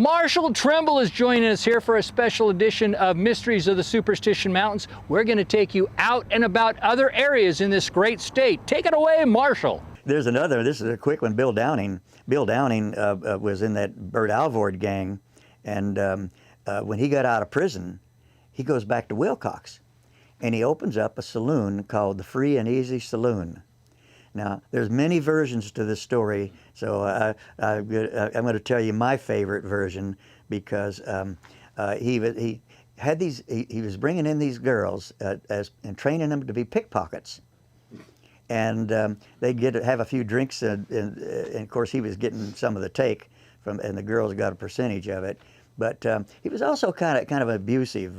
Marshall Trimble is joining us here for a special edition of Mysteries of the Superstition Mountains. We're going to take you out and about other areas in this great state. Take it away, Marshall. There's another, this is a quick one, Bill Downing. Bill Downing was in that Bert Alvord gang, and when he got out of prison, he goes back to Wilcox, and he opens up a saloon called the Free and Easy Saloon. Now, there's many versions to this story, so I'm going to tell you my favorite version, because he was bringing in these girls and training them to be pickpockets, and they'd have a few drinks, and of course he was getting some of the take from, and the girls got a percentage of it. But he was also kind of abusive.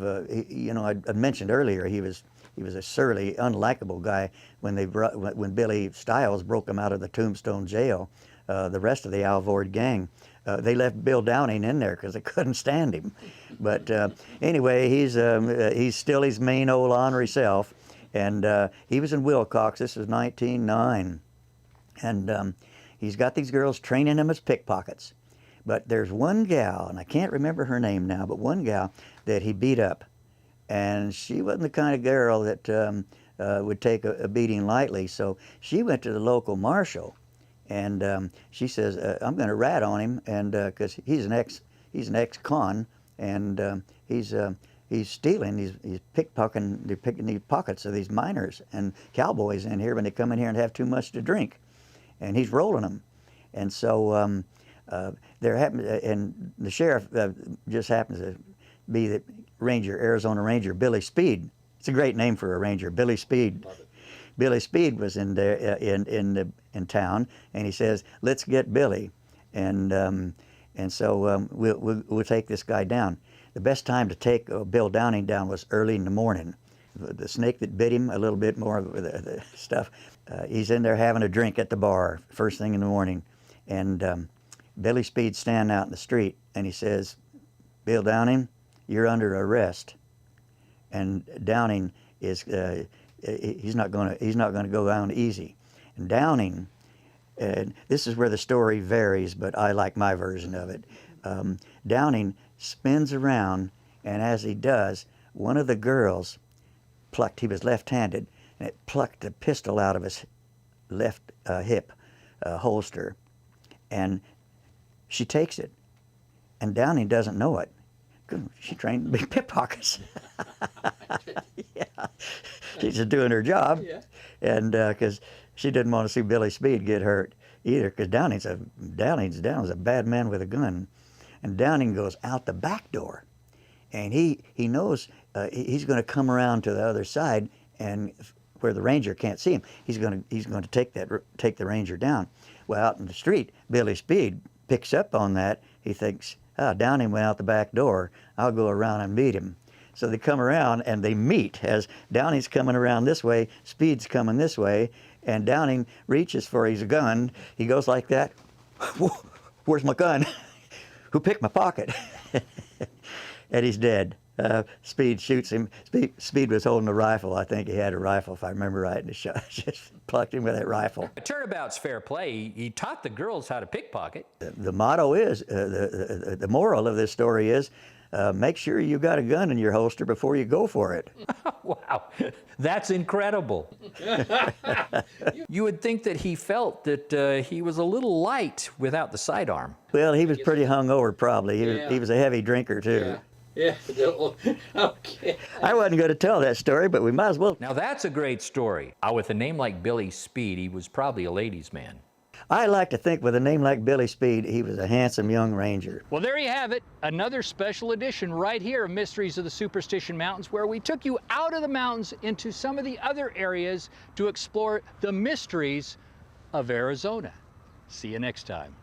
You know, I mentioned earlier he was a surly, unlikable guy. When Billy Stiles broke him out of the Tombstone jail, the rest of the Alvord gang, they left Bill Downing in there because they couldn't stand him. But anyway, he's still his main old ornery self, and he was in Wilcox. This was 1909, and he's got these girls training him as pickpockets. But there's one gal, and I can't remember her name now, but one gal that he beat up. And she wasn't the kind of girl that would take a beating lightly, so she went to the local marshal, and she says, "I'm going to rat on him, and because he's an ex-con, and he's stealing, he's pickpocketing, they're picking these pockets of these miners and cowboys in here when they come in here and have too much to drink, and he's rolling them." And so and the sheriff just happens to be the Arizona Ranger, Billy Speed. It's a great name for a ranger, Billy Speed. Billy Speed was in there in town, and he says, "Let's get Billy," and so we'll take this guy down. The best time to take Bill Downing down was early in the morning. The snake that bit him, a little bit more of the stuff. He's in there having a drink at the bar first thing in the morning, and Billy Speed's standing out in the street, and he says, "Bill Downing, you're under arrest." And Downing is he's not going to go down easy. And Downing, this is where the story varies, but I like my version of it. Downing spins around, and as he does, one of the girls plucked. He was left-handed, and it plucked a pistol out of his left hip holster, and she takes it, and Downing doesn't know it. She trained to be pickpockets. Yeah, she's just doing her job, yeah. And because she didn't want to see Billy Speed get hurt either, because Downing's a bad man with a gun, and Downing goes out the back door, and he knows he's going to come around to the other side, and where the ranger can't see him, he's going to take the ranger down. Well, out in the street, Billy Speed picks up on that. He thinks, "Oh, Downing went out the back door. I'll go around and meet him." So they come around and they meet as Downing's coming around this way, Speed's coming this way, and Downing reaches for his gun. He goes like that. "Where's my gun? Who picked my pocket?" And he's dead. Speed shoots him. Speed was holding a rifle. I think he had a rifle, if I remember right, and just plucked him with that rifle. Turnabout's fair play. He taught the girls how to pickpocket. The motto is, the moral of this story is, make sure you got a gun in your holster before you go for it. Wow, that's incredible. You would think that he felt that he was a little light without the sidearm. Well, he was pretty hungover, probably. He was a heavy drinker, too. Yeah. Yeah, okay. I wasn't going to tell that story, but we might as well. Now that's a great story. With a name like Billy Speed, he was probably a ladies' man. I like to think with a name like Billy Speed, he was a handsome young ranger. Well, there you have it. Another special edition right here of Mysteries of the Superstition Mountains, where we took you out of the mountains into some of the other areas to explore the mysteries of Arizona. See you next time.